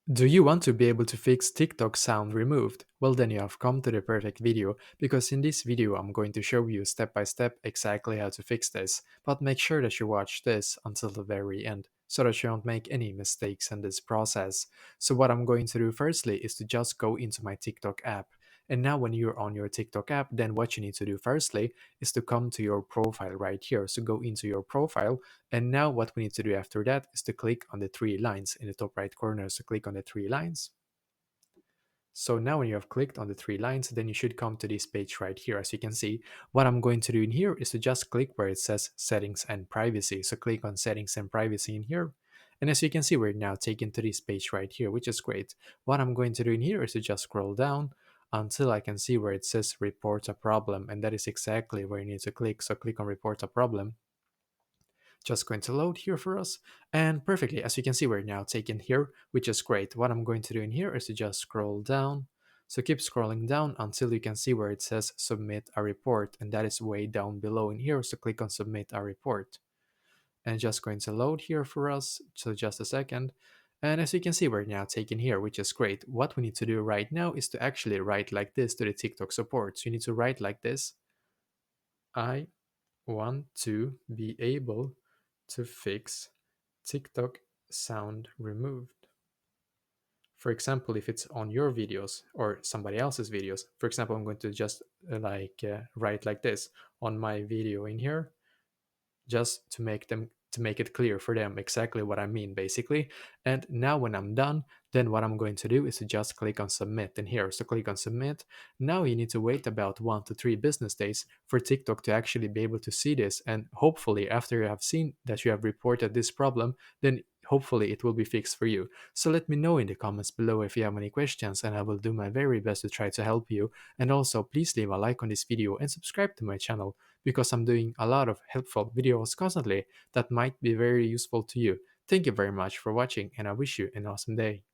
Do you want to be able to fix TikTok sound removed? Well, then you have come to the perfect video, because in this video I'm going to show you step by step exactly how to fix this, but make sure that you watch this until the very end so that you don't make any mistakes in this process. So what I'm going to do firstly is to just go into my TikTok app. And now when you're on your TikTok app, then what you need to do firstly is to come to your profile right here. So go into your profile, and now what we need to do after that is to click on the three lines in the top right corner. So click on the three lines. So now when you have clicked on the three lines, then you should come to this page right here. As you can see, what I'm going to do in here is to just click where it says settings and privacy. So click on settings and privacy in here. And as you can see, we're now taken to this page right here, which is great. What I'm going to do in here is to just scroll down until I can see where it says report a problem. And that is exactly where you need to click. So click on report a problem. Just going to load here for us, and perfectly, as you can see, we're now taken here, which is great. What I'm going to do in here is to just scroll down. So keep scrolling down until you can see where it says submit a report, and that is way down below in here. So click on submit a report, and just going to load here for us. So just a second. And as you can see, we're now taken here, which is great. What we need to do right now is to actually write like this to the TikTok support. So you need to write like this: I want to be able to fix TikTok sound removed. For example, if it's on your videos or somebody else's videos, for example, I'm going to just write like this on my video in here, just to make it clear for them exactly what I mean basically. And now when I'm done, then what I'm going to do is to just click on submit in here. So click on submit. Now you need to wait about 1 to 3 business days for TikTok to actually be able to see this, and hopefully after you have seen that you have reported this problem, then hopefully it will be fixed for you. So let me know in the comments below if you have any questions, and I will do my very best to try to help you. And also please leave a like on this video and subscribe to my channel, because I'm doing a lot of helpful videos constantly that might be very useful to you. Thank you very much for watching, and I wish you an awesome day.